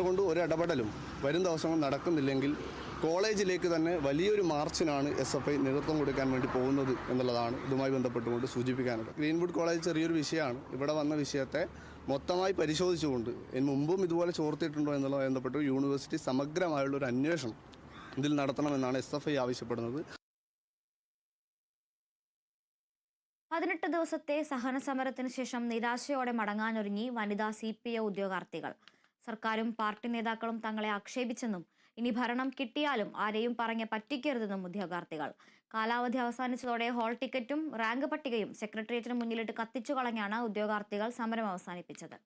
അതുകൊണ്ട് ഒരു ഇടപെടലും വരും ദിവസങ്ങൾ നടക്കുന്നില്ലെങ്കിൽ കോളേജിലേക്ക് തന്നെ വലിയൊരു മാർച്ചിനാണ് SFI നേതൃത്വം കൊടുക്കാൻ വേണ്ടി പോകുന്നത് എന്നുള്ളതാണ് ഇതുമായി ബന്ധപ്പെട്ടുകൊണ്ട് സൂചിപ്പിക്കാനുള്ളത്. ഗ്രീൻവുഡ് കോളേജ് ചെറിയൊരു വിഷയമാണ്. ഇവിടെ വന്ന വിഷയത്തെ മൊത്തമായി പരിശോധിച്ചുകൊണ്ട് മുമ്പും ഇതുപോലെ ചോർത്തിയിട്ടുണ്ടോ എന്നുള്ളത് ബന്ധപ്പെട്ട് യൂണിവേഴ്സിറ്റി സമഗ്രമായുള്ളൊരു അന്വേഷണം ഇതിൽ നടത്തണമെന്നാണ് SFI ആവശ്യപ്പെടുന്നത്. 18 ദിവസത്തെ സഹന സമരത്തിന് ശേഷം നിരാശയോടെ മടങ്ങാനൊരുങ്ങി വനിതാ CPI ഉദ്യോഗാർത്ഥികൾ. സർക്കാരും പാർട്ടി നേതാക്കളും തങ്ങളെ ആക്ഷേപിച്ചെന്നും ഇനി ഭരണം കിട്ടിയാലും ആരെയും പറഞ്ഞ് പറ്റിക്കരുതെന്നും ഉദ്യോഗാർത്ഥികൾ. കാലാവധി അവസാനിച്ചതോടെ ഹാൾ ടിക്കറ്റും റാങ്ക് പട്ടികയും സെക്രട്ടേറിയറ്റിന് മുന്നിലിട്ട് കത്തിച്ചു കളഞ്ഞാണ് ഉദ്യോഗാർത്ഥികൾ സമരം അവസാനിപ്പിച്ചത്.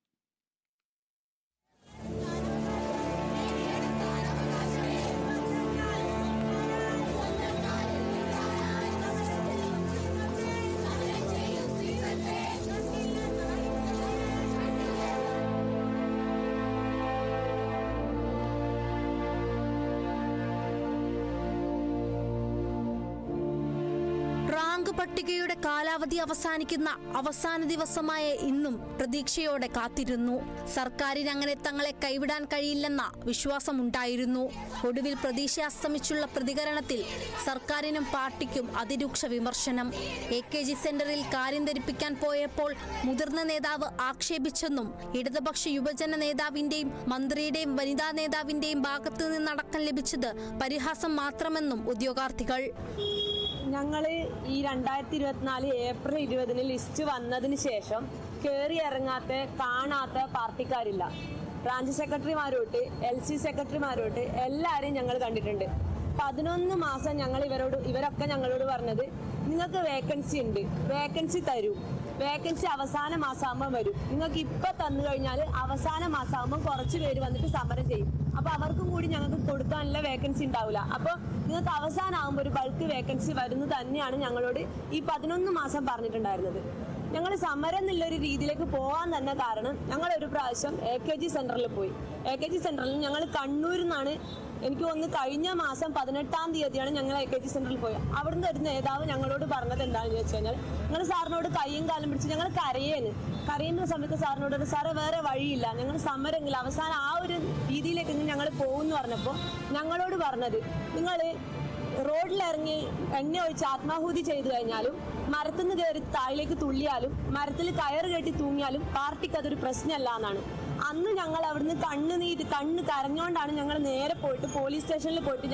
പട്ടികയുടെ കാലാവധി അവസാനിക്കുന്ന അവസാന ദിവസമായ ഇന്നും പ്രതീക്ഷയോടെ കാത്തിരുന്നു. സർക്കാരിന് അങ്ങനെ തങ്ങളെ കൈവിടാൻ കഴിയില്ലെന്ന വിശ്വാസമുണ്ടായിരുന്നു. ഒടുവിൽ പ്രതീക്ഷ അസ്തമിച്ചുള്ള പ്രതികരണത്തിൽ സർക്കാരിനും പാർട്ടിക്കും അതിരൂക്ഷ വിമർശനം. AKG സെന്ററിൽ കാര്യം ധരിപ്പിക്കാൻ പോയപ്പോൾ മുതിർന്ന നേതാവ് ആക്ഷേപിച്ചെന്നും ഇടതുപക്ഷ യുവജന നേതാവിന്റെയും മന്ത്രിയുടെയും വനിതാ നേതാവിന്റെയും ഭാഗത്തു നിന്നടക്കം ലഭിച്ചത് പരിഹാസം മാത്രമെന്നും ഉദ്യോഗാർത്ഥികൾ. ഞങ്ങൾ ഈ 2024 ഏപ്രിൽ 20 ലിസ്റ്റ് വന്നതിന് ശേഷം കയറി ഇറങ്ങാത്ത കാണാത്ത പാർട്ടിക്കാരില്ല. ബ്രാഞ്ച് സെക്രട്ടറിമാരോട്ട് LC സെക്രട്ടറിമാരോട്ട് എല്ലാവരെയും ഞങ്ങൾ കണ്ടിട്ടുണ്ട്. 11 മാസം ഇവരൊക്കെ ഞങ്ങളോട് പറഞ്ഞത് നിങ്ങൾക്ക് വേക്കൻസി ഉണ്ട്, വേക്കൻസി തരൂ, വേക്കൻസി അവസാന മാസമാകുമ്പോൾ വരും, നിങ്ങൾക്ക് ഇപ്പം തന്നു കഴിഞ്ഞാൽ അവസാന മാസമാകുമ്പോൾ കുറച്ച് പേര് വന്നിട്ട് സമരം ചെയ്യും, അപ്പോൾ അവർക്കും കൂടി ഞങ്ങൾക്ക് കൊടുക്കാനുള്ള വേക്കൻസി ഉണ്ടാവില്ല, അപ്പോൾ നിങ്ങൾക്ക് അവസാനമാകുമ്പോൾ ഒരു ബൾക്ക് വേക്കൻസി വരുന്നു തന്നെയാണ് ഞങ്ങളോട് ഈ 11 മാസം പറഞ്ഞിട്ടുണ്ടായിരുന്നത്. ഞങ്ങൾ സമരം എന്നുള്ളൊരു രീതിയിലേക്ക് പോകാൻ തന്നെ കാരണം ഞങ്ങൾ ഒരു പ്രാവശ്യം AKG സെന്ററിൽ പോയി. AKG സെന്ററിൽ ഞങ്ങൾ കണ്ണൂരിൽ നിന്നാണ്, എനിക്ക് തോന്നുന്നു കഴിഞ്ഞ മാസം 18-ാം തീയതിയാണ് ഞങ്ങൾ AKG സെന്ററിൽ പോയത്. അവിടുന്ന് ഒരു നേതാവ് ഞങ്ങളോട് പറഞ്ഞത് എന്താണെന്ന് വെച്ച് കഴിഞ്ഞാൽ, ഞങ്ങൾ സാറിനോട് കയ്യും കാലം പിടിച്ച് ഞങ്ങൾ കരയുന്ന സമയത്ത് സാറിനോട് സാറ് വേറെ വഴിയില്ല, ഞങ്ങൾ സമരമെങ്കിൽ അവസാനം ആ ഒരു രീതിയിലേക്ക് ഞങ്ങൾ പോകുമെന്ന് പറഞ്ഞപ്പോൾ ഞങ്ങളോട് പറഞ്ഞത്, നിങ്ങൾ റോഡിലിറങ്ങി എണ്ണ ഒഴിച്ച് ആത്മാഹൂതി ചെയ്തു കഴിഞ്ഞാലും മരത്തിൽ നിന്ന് കയറി താഴിലേക്ക് തുള്ളിയാലും മരത്തിൽ കയറ് കെട്ടി തൂങ്ങിയാലും പാർട്ടിക്ക് അതൊരു പ്രശ്നമല്ല എന്നാണ്. അന്ന് ഞങ്ങൾ അവിടുന്ന് കണ്ണ് കരഞ്ഞുകൊണ്ടാണ് ഞങ്ങൾ നേരെ പോയിട്ട് പോലീസ് സ്റ്റേഷനിൽ പോയിട്ട്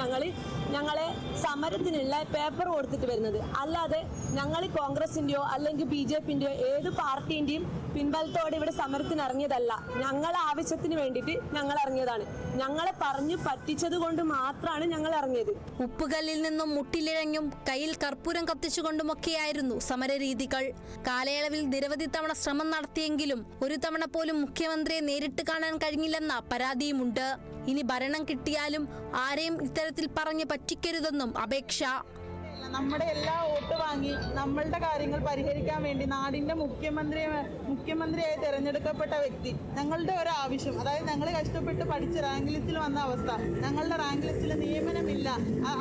ഞങ്ങളെ സമരത്തിനുള്ള പേപ്പർ കൊടുത്തിട്ട് വരുന്നത്. അല്ലാതെ ഞങ്ങൾ കോൺഗ്രസിൻ്റെയോ അല്ലെങ്കിൽ BJPൻ്റെയോ ഏത് പാർട്ടീൻ്റെയും പിൻബലത്തോടെ ഇവിടെ സമരത്തിന് ഇറങ്ങിയതല്ല. ഞങ്ങളെ ആവശ്യത്തിന് വേണ്ടിയിട്ട് ഞങ്ങൾ ഇറങ്ങിയതാണ്. ഞങ്ങളെ പറഞ്ഞു പറ്റിച്ചത് കൊണ്ട് മാത്രമാണ് ഞങ്ങൾ ഇറങ്ങിയത്. ഉപ്പുകല്ലിൽ നിന്നും മുട്ടിലിഴഞ്ഞും കയ്യിൽ കർപ്പൂരം കത്തിച്ചുകൊണ്ടുമൊക്കെയായിരുന്നു സമരരീതികൾ. കാലയളവിൽ നിരവധി തവണ ശ്രമം നടത്തിയെങ്കിലും ഒരു തവണ പോലും മുഖ്യമന്ത്രിയെ നേരിട്ട് കാണാൻ കഴിഞ്ഞില്ലെന്ന പരാതിയുമുണ്ട്. ഇനി ഭരണം കിട്ടിയാലും ആരെയും ഇത്തരത്തിൽ പറഞ്ഞ് പറ്റിക്കരുതെന്നും അപേക്ഷ. നമ്മുടെ എല്ലാ വോട്ട് വാങ്ങി നമ്മളുടെ കാര്യങ്ങൾ പരിഹരിക്കാൻ വേണ്ടി നാടിന്റെ മുഖ്യമന്ത്രിയായി തിരഞ്ഞെടുക്കപ്പെട്ട വ്യക്തി ഞങ്ങളുടെ ഒരു ആവശ്യം, അതായത് ഞങ്ങൾ കഷ്ടപ്പെട്ട് പഠിച്ച് റാങ്ക് ലിസ്റ്റിൽ വന്ന അവസ്ഥ, ഞങ്ങളുടെ റാങ്ക് ലിസ്റ്റിൽ നിയമനമില്ല,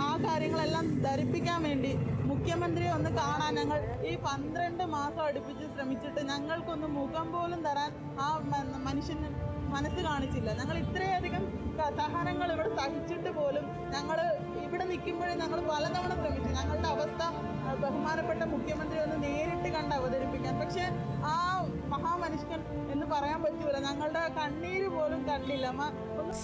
ആ കാര്യങ്ങളെല്ലാം ധരിപ്പിക്കാൻ വേണ്ടി മുഖ്യമന്ത്രിയെ ഒന്ന് കാണാൻ ഞങ്ങൾ ഈ 12 മാസം അടുപ്പിച്ച് ശ്രമിച്ചിട്ട് ഞങ്ങൾക്കൊന്ന് മുഖം പോലും തരാൻ ആ മനുഷ്യന് മനസ്സ് കാണിച്ചില്ല. ഞങ്ങൾ ഇത്രയധികം സഹനങ്ങൾ ഇവിടെ സഹിച്ചിട്ട് പോലും ഞങ്ങൾ ഇവിടെ നിൽക്കുമ്പോഴേ ഞങ്ങൾ പലതവണ ശ്രമിച്ചു ഞങ്ങളുടെ അവസ്ഥ ബഹുമാനപ്പെട്ട മുഖ്യമന്ത്രി ഒന്ന് നേരിട്ട് കണ്ട് അവതരിപ്പിക്കാൻ. പക്ഷെ ആ മഹാമനുഷ്യൻ എന്ന് പറയാൻ പറ്റൂല, ഞങ്ങളുടെ കണ്ണീര് പോലും കണ്ടില്ല.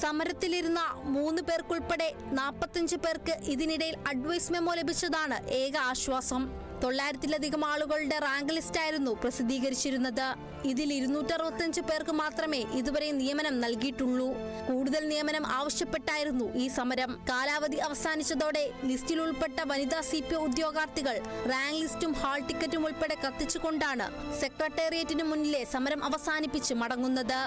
സമരത്തിലിരുന്ന 3 പേർക്കുൾപ്പെടെ 45 പേർക്ക് ഇതിനിടയിൽ അഡ്വൈസ് മെമ്മോ ലഭിച്ചതാണ് ഏക ആശ്വാസം. 900-ലധികം ആളുകളുടെ റാങ്ക് ലിസ്റ്റായിരുന്നു പ്രസിദ്ധീകരിച്ചിരുന്നത്. ഇതിൽ 265 പേർക്ക് മാത്രമേ ഇതുവരെ നിയമനം നൽകിയിട്ടുള്ളൂ. കൂടുതൽ നിയമനം ആവശ്യപ്പെട്ടായിരുന്നു ഈ സമരം. കാലാവധി അവസാനിച്ചതോടെ ലിസ്റ്റിൽ ഉൾപ്പെട്ട വനിതാ CPI ഉദ്യോഗാർത്ഥികൾ റാങ്ക് ലിസ്റ്റും ഹാൾ ടിക്കറ്റും ഉൾപ്പെടെ കത്തിച്ചുകൊണ്ടാണ് സെക്രട്ടേറിയറ്റിന് മുന്നിലെ സമരം അവസാനിപ്പിച്ച് മടങ്ങുന്നത്.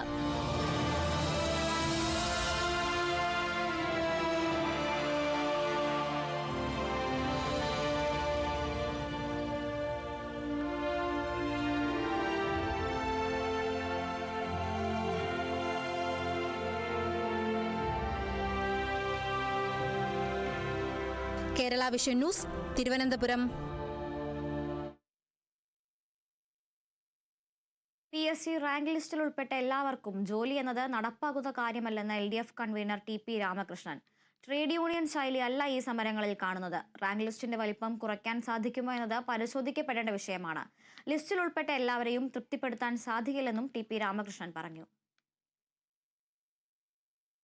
Kerala vision news, Thiruvananthapuram. SC rank ലിസ്റ്റിൽ ഉൾപ്പെട്ട എല്ലാവർക്കും ജോലി എന്നത് നടപ്പാകുന്ന കാര്യമല്ലെന്ന് LDF convener TP Ramakrishnan. Trade union ശൈലിയല്ല ഈ സമരങ്ങളിൽ കാണുന്നത്. റാങ്ക് ലിസ്റ്റിന്റെ വലിപ്പം കുറയ്ക്കാൻ സാധിക്കുമോ എന്നത് പരിശോധിക്കപ്പെടേണ്ട വിഷയമാണ്. ലിസ്റ്റിൽ ഉൾപ്പെട്ട എല്ലാവരെയും തൃപ്തിപ്പെടുത്താൻ സാധിക്കില്ലെന്നും TP രാമകൃഷ്ണൻ പറഞ്ഞു.